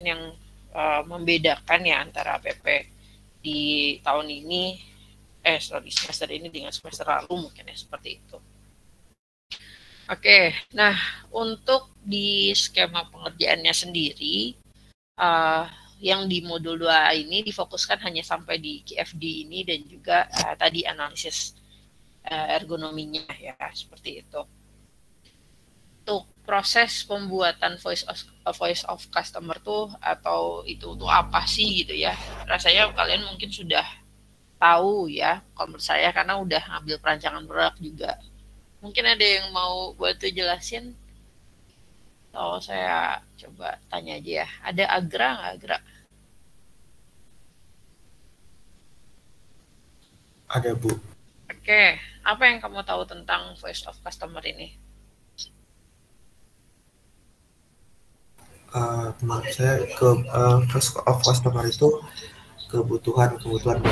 yang membedakan ya antara PP di tahun ini, semester ini dengan semester lalu mungkin ya seperti itu. Oke, nah untuk di skema pengerjaannya sendiri, yang di modul 2 ini difokuskan hanya sampai di QFD ini dan juga tadi analisis ergonominya ya, seperti itu. Untuk proses pembuatan voice of customer tuh atau itu tuh apa sih gitu ya, rasanya kalian mungkin sudah tahu ya kalau menurut saya karena udah ngambil perancangan produk juga. Mungkin ada yang mau buat tuh jelasin atau saya coba tanya aja ya, ada Agra nggak Agra? Ada Bu. Oke, apa yang kamu tahu tentang voice of customer ini? Menurut saya first of customer itu kebutuhan dari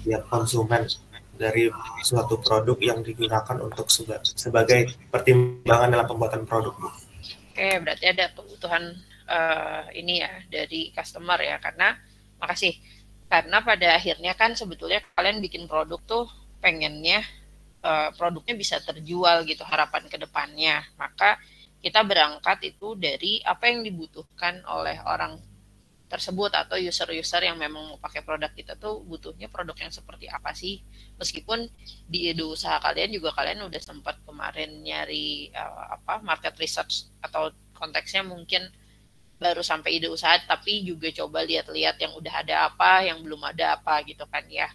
tiap konsumen dari suatu produk yang digunakan untuk sebagai pertimbangan dalam pembuatan produk, Bu. Oke, berarti ada kebutuhan ini ya dari customer ya, karena pada akhirnya kan sebetulnya kalian bikin produk tuh pengennya produknya bisa terjual gitu harapan ke depannya. Maka kita berangkat itu dari apa yang dibutuhkan oleh orang tersebut atau user-user yang memang mau pakai produk kita tuh butuhnya produk yang seperti apa sih. Meskipun di ide usaha kalian juga kalian udah sempat kemarin nyari market research atau konteksnya mungkin baru sampai ide usaha tapi juga coba lihat-lihat yang udah ada apa, yang belum ada apa gitu kan ya.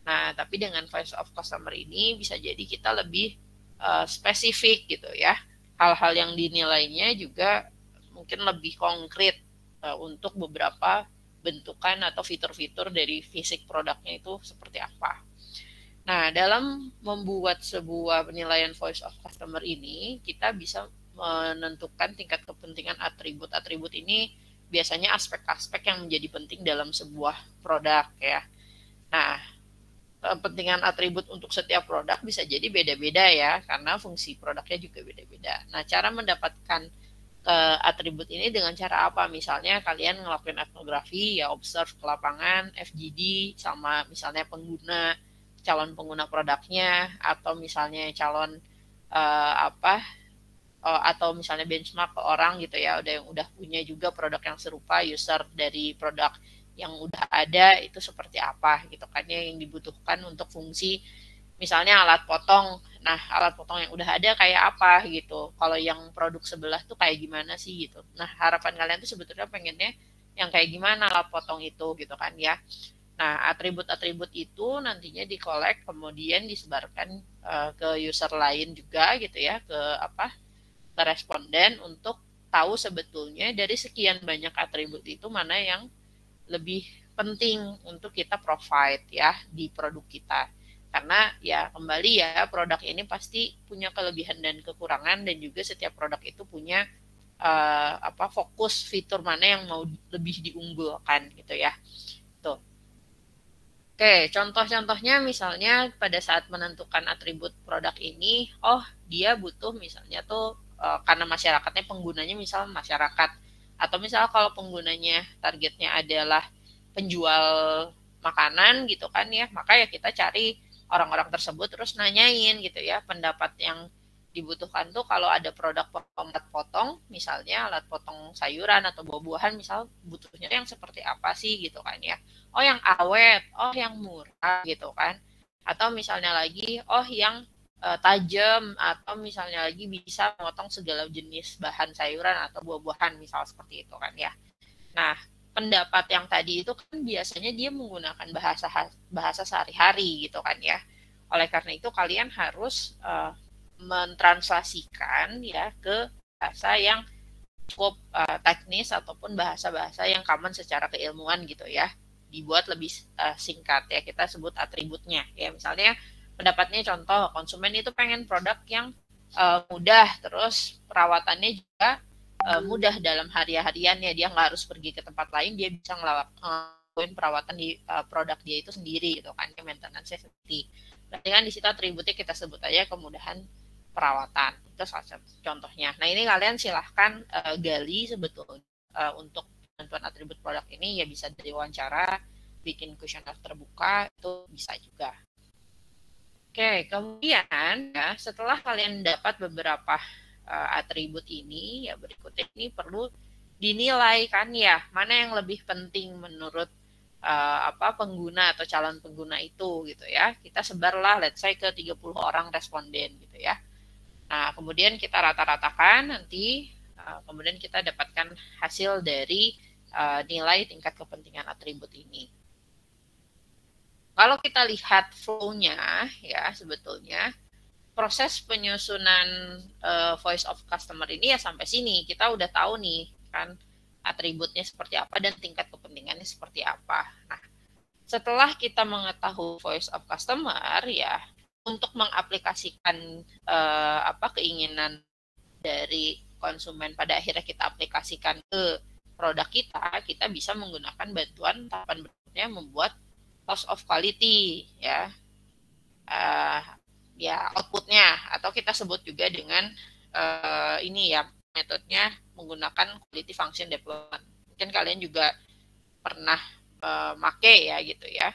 Nah, tapi dengan voice of customer ini bisa jadi kita lebih spesifik gitu ya. Hal-hal yang dinilainya juga mungkin lebih konkret untuk beberapa bentukan atau fitur-fitur dari fisik produknya itu seperti apa. Nah, dalam membuat sebuah penilaian voice of customer ini, kita bisa menentukan tingkat kepentingan atribut. Atribut ini biasanya aspek-aspek yang menjadi penting dalam sebuah produk ya. Nah, kepentingan atribut untuk setiap produk bisa jadi beda-beda ya, karena fungsi produknya juga beda-beda. Nah, cara mendapatkan atribut ini dengan cara apa? Misalnya kalian ngelakuin etnografi, ya observe ke lapangan, FGD, sama misalnya calon pengguna produknya, atau misalnya calon apa, atau misalnya benchmark ke orang gitu ya, yang udah punya juga produk yang serupa, user dari produk yang udah ada itu seperti apa gitu kan ya yang dibutuhkan untuk fungsi misalnya alat potong. Nah, alat potong yang udah ada kayak apa gitu. Kalau yang produk sebelah tuh kayak gimana sih gitu. Nah, harapan kalian tuh sebetulnya pengennya yang kayak gimana alat potong itu gitu kan ya. Nah, atribut-atribut itu nantinya dikolek kemudian disebarkan ke user lain juga gitu ya, ke responden untuk tahu sebetulnya dari sekian banyak atribut itu mana yang lebih penting untuk kita provide ya di produk kita. Karena ya kembali ya produk ini pasti punya kelebihan dan kekurangan dan juga setiap produk itu punya fokus fitur mana yang mau lebih diunggulkan gitu ya. Tuh. Oke, contoh-contohnya misalnya pada saat menentukan atribut produk ini, dia butuh misalnya tuh karena masyarakatnya penggunanya misal masyarakat atau misal kalau penggunanya targetnya adalah penjual makanan gitu kan ya, maka ya kita cari orang-orang tersebut terus nanyain gitu ya pendapat yang dibutuhkan tuh kalau ada produk alat potong misalnya alat potong sayuran atau buah-buahan misal butuhnya yang seperti apa sih gitu kan ya, yang awet, yang murah gitu kan, atau misalnya lagi yang tajam atau misalnya lagi bisa memotong segala jenis bahan sayuran atau buah-buahan misal seperti itu kan ya. Nah, pendapat yang tadi itu kan biasanya dia menggunakan bahasa sehari-hari gitu kan ya. Oleh karena itu kalian harus mentranslasikan ya ke bahasa yang cukup teknis ataupun bahasa-bahasa yang common secara keilmuan gitu ya. Dibuat lebih singkat ya, kita sebut atributnya ya. Misalnya pendapatnya contoh konsumen itu pengen produk yang mudah, terus perawatannya juga mudah dalam hari-hariannya, dia nggak harus pergi ke tempat lain, dia bisa ngelakuin perawatan di produk dia itu sendiri gitu kan, maintenance-nya sendiri. Berarti kan di situ atributnya kita sebut aja kemudahan perawatan. Itu salah satu contohnya. Nah, ini kalian silahkan gali sebetulnya untuk penentuan atribut produk ini ya bisa dari wawancara, bikin kuesioner terbuka, itu bisa juga. Oke, kemudian ya setelah kalian dapat beberapa atribut ini, ya berikutnya ini perlu dinilai kan ya, mana yang lebih penting menurut pengguna atau calon pengguna itu gitu ya. Kita sebarlah let's say ke 30 orang responden gitu ya. Nah, kemudian kita rata-ratakan nanti kemudian kita dapatkan hasil dari nilai tingkat kepentingan atribut ini. Kalau kita lihat flow-nya ya sebetulnya proses penyusunan voice of customer ini ya sampai sini kita udah tahu nih kan atributnya seperti apa dan tingkat kepentingannya seperti apa. Nah, setelah kita mengetahui voice of customer ya untuk mengaplikasikan keinginan dari konsumen pada akhirnya kita aplikasikan ke produk kita bisa menggunakan bantuan tahapan berikutnya membuat loss of quality ya outputnya atau kita sebut juga dengan ini ya metodenya menggunakan quality function development. Mungkin kalian juga pernah make ya gitu ya.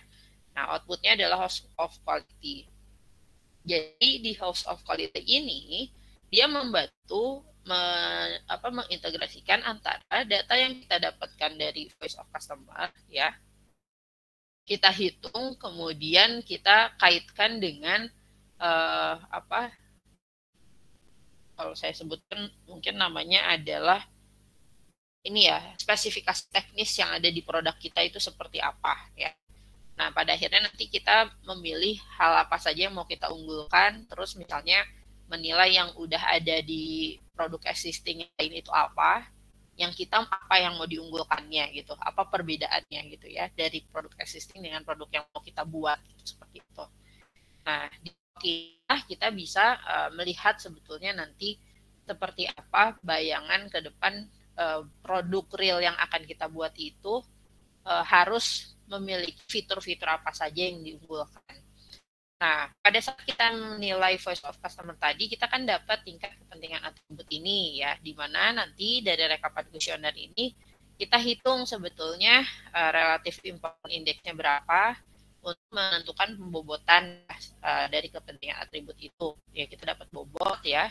Nah, outputnya adalah house of quality. Jadi di house of quality ini dia membantu mengintegrasikan antara data yang kita dapatkan dari voice of customer ya. Kita hitung kemudian kita kaitkan dengan kalau saya sebutkan mungkin namanya adalah ini ya spesifikasi teknis yang ada di produk kita itu seperti apa ya. Nah, pada akhirnya nanti kita memilih hal apa saja yang mau kita unggulkan, terus misalnya menilai yang udah ada di produk existing lain itu apa, yang kita apa yang mau diunggulkannya gitu, apa perbedaannya gitu ya dari produk existing dengan produk yang mau kita buat gitu, seperti itu. Nah, kita bisa melihat sebetulnya nanti seperti apa bayangan ke depan produk real yang akan kita buat itu harus memiliki fitur-fitur apa saja yang diunggulkan. Nah, pada saat kita menilai voice of customer tadi, kita kan dapat tingkat kepentingan atribut ini ya, di mana nanti dari rekapan kuesioner ini kita hitung sebetulnya relatif important index-nya berapa untuk menentukan pembobotan dari kepentingan atribut itu. Ya, kita dapat bobot ya.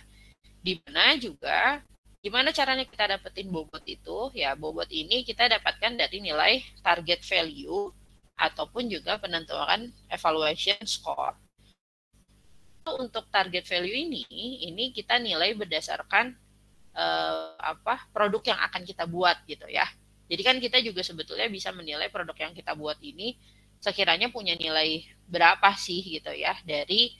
Di mana juga gimana caranya kita dapetin bobot itu? Ya, bobot ini kita dapatkan dari nilai target value ataupun juga penentuan evaluation score. Untuk target value ini kita nilai berdasarkan produk yang akan kita buat gitu ya. Jadi kan kita juga sebetulnya bisa menilai produk yang kita buat ini sekiranya punya nilai berapa sih gitu ya dari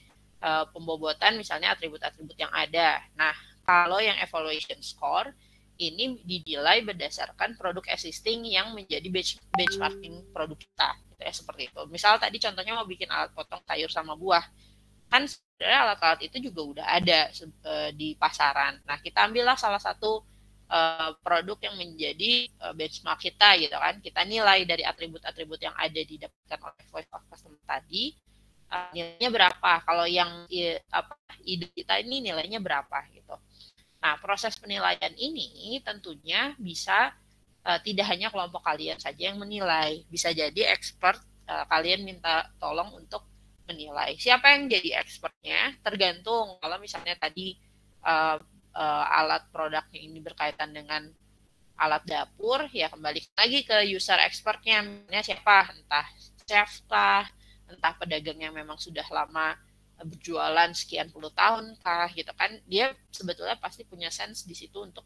pembobotan misalnya atribut-atribut yang ada. Nah, kalau yang evaluation score ini dinilai berdasarkan produk existing yang menjadi benchmarking produk kita gitu ya, seperti itu. Misal tadi contohnya mau bikin alat potong sayur sama buah, kan sebenarnya alat-alat itu juga udah ada di pasaran. Nah, kita ambillah salah satu produk yang menjadi benchmark kita gitu kan. Kita nilai dari atribut-atribut yang ada didapatkan oleh voice of customer tadi, nilainya berapa. Kalau yang ide kita ini nilainya berapa gitu. Nah, proses penilaian ini tentunya bisa tidak hanya kelompok kalian saja yang menilai, bisa jadi expert kalian minta tolong untuk menilai. Siapa yang jadi expertnya tergantung. Kalau misalnya tadi alat produknya ini berkaitan dengan alat dapur, ya kembali lagi ke user expertnya. Siapa? Entah chef kah, entah pedagang yang memang sudah lama berjualan sekian puluh tahun kah gitu kan, dia sebetulnya pasti punya sense di situ untuk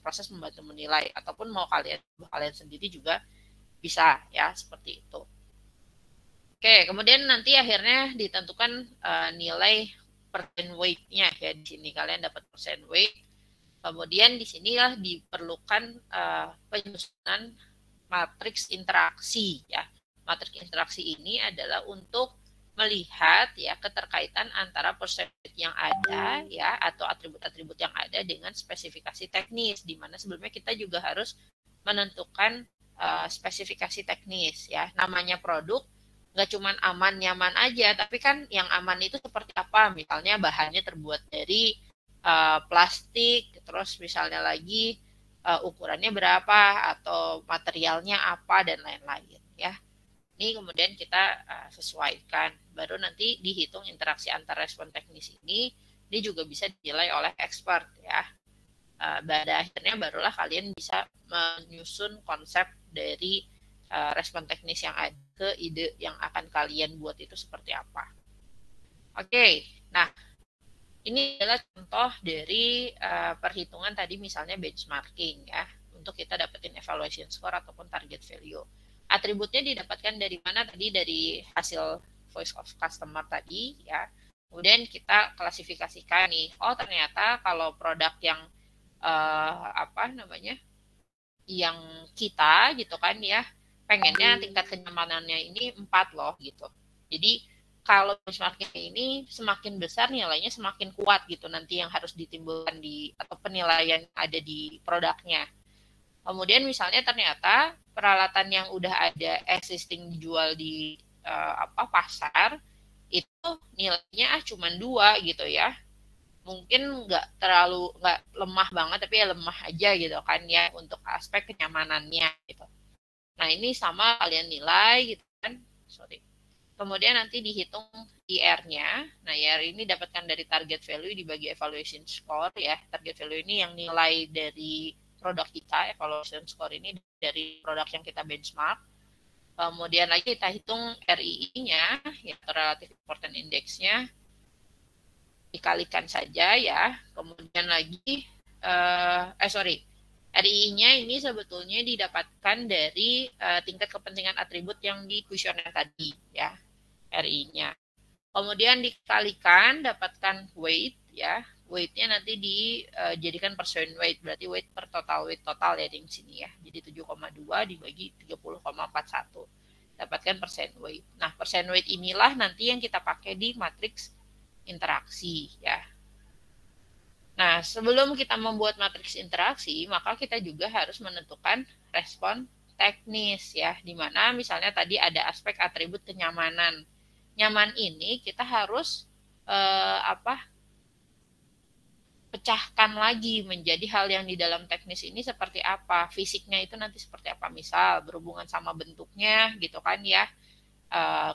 proses membantu menilai, ataupun mau kalian sendiri juga bisa ya, seperti itu. Oke, kemudian nanti akhirnya ditentukan nilai percent weight-nya ya. Di sini kalian dapat percent weight. Kemudian di sinilah diperlukan penyusunan matriks interaksi ya. Matriks interaksi ini adalah untuk melihat ya keterkaitan antara percentage yang ada ya atau atribut-atribut yang ada dengan spesifikasi teknis, di mana sebelumnya kita juga harus menentukan spesifikasi teknis ya. Namanya produk nggak cuma aman nyaman aja, tapi kan yang aman itu seperti apa? Misalnya bahannya terbuat dari plastik, terus misalnya lagi ukurannya berapa atau materialnya apa dan lain-lain ya. Ini kemudian kita sesuaikan, baru nanti dihitung interaksi antar respon teknis ini juga bisa dinilai oleh expert ya. Pada akhirnya barulah kalian bisa menyusun konsep dari respon teknis yang ada ke ide yang akan kalian buat itu seperti apa. Oke, nah ini adalah contoh dari perhitungan tadi misalnya benchmarking ya, untuk kita dapetin evaluation score ataupun target value. Atributnya didapatkan dari mana tadi? Dari hasil voice of customer tadi ya. Kemudian kita klasifikasikan nih, oh ternyata kalau produk yang yang kita gitu kan ya, pengennya tingkat kenyamanannya ini 4 loh gitu. Jadi kalau benchmarknya ini semakin besar nilainya semakin kuat gitu nanti yang harus ditimbulkan atau penilaian ada di produknya. Kemudian misalnya ternyata peralatan yang udah ada existing dijual di pasar itu nilainya cuma 2 gitu ya. Mungkin nggak lemah banget tapi ya lemah aja gitu kan ya untuk aspek kenyamanannya gitu. Nah ini sama kalian nilai gitu kan, kemudian nanti dihitung IR-nya. Nah IR ini dapatkan dari target value dibagi evaluation score ya. Target value ini yang nilai dari produk kita, evaluation score ini dari produk yang kita benchmark. Kemudian lagi kita hitung RII-nya, yaitu Relative Important Index-nya, dikalikan saja ya. Kemudian lagi, RII-nya ini sebetulnya didapatkan dari tingkat kepentingan atribut yang di kuesioner tadi ya, RII-nya. Kemudian dikalikan, dapatkan weight ya. Weight-nya nanti dijadikan percent weight, berarti weight per total weight total ya di sini ya. Jadi 7,2 dibagi 30,41. Dapatkan percent weight. Nah, percent weight inilah nanti yang kita pakai di matriks interaksi ya. Nah, sebelum kita membuat matriks interaksi, maka kita juga harus menentukan respon teknis ya, di mana misalnya tadi ada aspek atribut kenyamanan. Nyaman ini kita harus pecahkan lagi menjadi hal yang di dalam teknis ini seperti apa, fisiknya itu nanti seperti apa, misal berhubungan sama bentuknya gitu kan ya,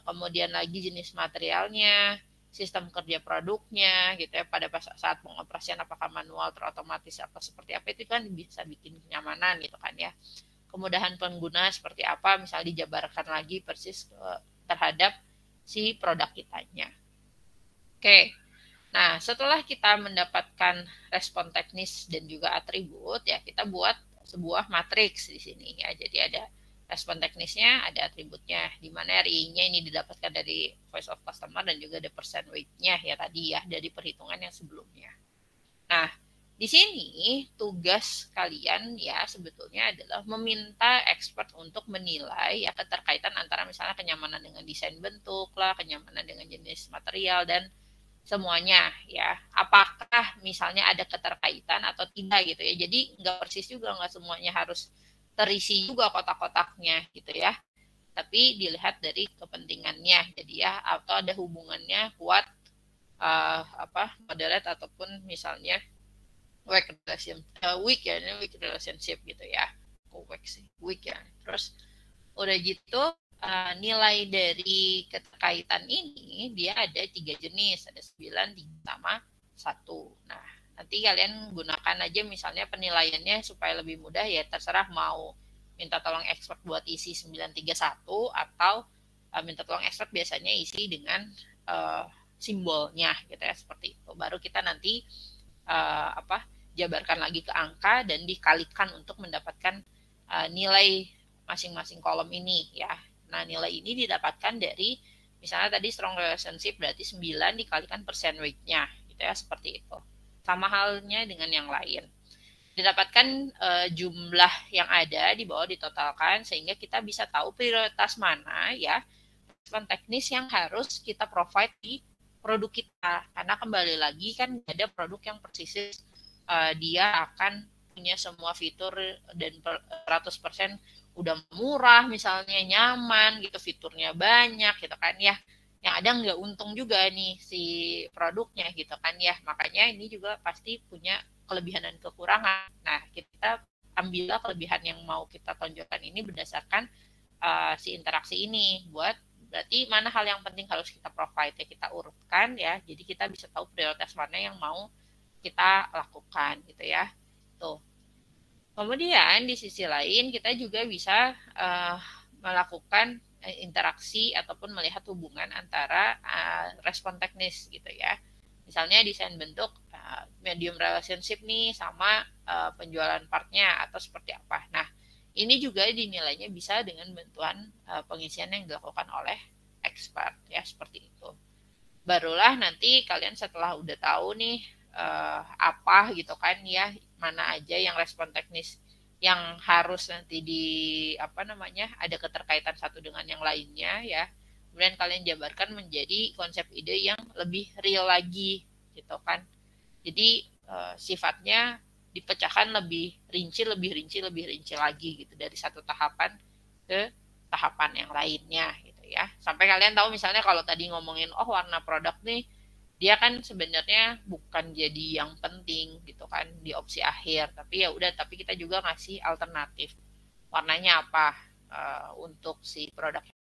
kemudian lagi jenis materialnya, sistem kerja produknya gitu ya, pada saat pengoperasian apakah manual, terotomatis, apa seperti apa, itu kan bisa bikin kenyamanan gitu kan ya. Kemudahan pengguna seperti apa, misalnya dijabarkan lagi persis terhadap si produk kitanya. Oke. Nah, setelah kita mendapatkan respon teknis dan juga atribut, ya kita buat sebuah matriks di sini ya. Jadi ada respon teknisnya, ada atributnya, di mana RI-nya ini didapatkan dari voice of customer dan juga ada percent weight-nya ya tadi ya, dari perhitungan yang sebelumnya. Nah, di sini tugas kalian ya sebetulnya adalah meminta expert untuk menilai ya keterkaitan antara misalnya kenyamanan dengan desain bentuk lah, kenyamanan dengan jenis material dan semuanya ya. Apakah misalnya ada keterkaitan atau tidak gitu ya. Jadi nggak persis juga, nggak semuanya harus terisi juga kotak-kotaknya gitu ya. Tapi dilihat dari kepentingannya. Jadi ya, atau ada hubungannya kuat moderate ataupun misalnya weak relationship gitu ya. Weak ya. Terus udah gitu nilai dari keterkaitan ini dia ada 3 jenis, ada 9, 3 sama 1. Nah, nanti kalian gunakan aja misalnya penilaiannya supaya lebih mudah ya, terserah mau minta tolong expert buat isi 931 atau minta tolong expert biasanya isi dengan simbolnya gitu ya, seperti itu. Baru kita nanti jabarkan lagi ke angka dan dikalikan untuk mendapatkan nilai masing-masing kolom ini ya. Nah, nilai ini didapatkan dari misalnya tadi strong relationship berarti 9 dikalikan percent weight-nya gitu ya, seperti itu. Sama halnya dengan yang lain. Didapatkan jumlah yang ada di bawah ditotalkan sehingga kita bisa tahu prioritas mana ya respon teknis yang harus kita provide di produk kita. Karena kembali lagi kan ada produk yang persis dia akan punya semua fitur dan 100% udah murah misalnya, nyaman gitu, fiturnya banyak gitu kan ya, yang ada nggak untung juga nih si produknya gitu kan ya. Makanya ini juga pasti punya kelebihan dan kekurangan. Nah, kita ambillah kelebihan yang mau kita tonjolkan ini berdasarkan si interaksi ini. Berarti mana hal yang penting harus kita provide ya, kita urutkan ya. Jadi kita bisa tahu prioritas mana yang mau kita lakukan gitu ya. Tuh. Kemudian di sisi lain kita juga bisa melakukan interaksi ataupun melihat hubungan antara respon teknis gitu ya. Misalnya desain bentuk medium relationship nih sama penjualan partnya atau seperti apa. Nah, ini juga dinilainya bisa dengan bantuan pengisian yang dilakukan oleh expert ya, seperti itu. Barulah nanti kalian setelah udah tahu nih apa gitu kan ya, mana aja yang respon teknis yang harus nanti ada keterkaitan satu dengan yang lainnya ya. Kemudian kalian jabarkan menjadi konsep ide yang lebih real lagi gitu kan. Jadi sifatnya dipecahkan lebih rinci lagi gitu, dari satu tahapan ke tahapan yang lainnya gitu ya. Sampai kalian tahu misalnya kalau tadi ngomongin warna produk nih, dia kan sebenarnya bukan jadi yang penting gitu kan di opsi akhir, tapi ya udah, tapi kita juga ngasih alternatif warnanya apa untuk si produk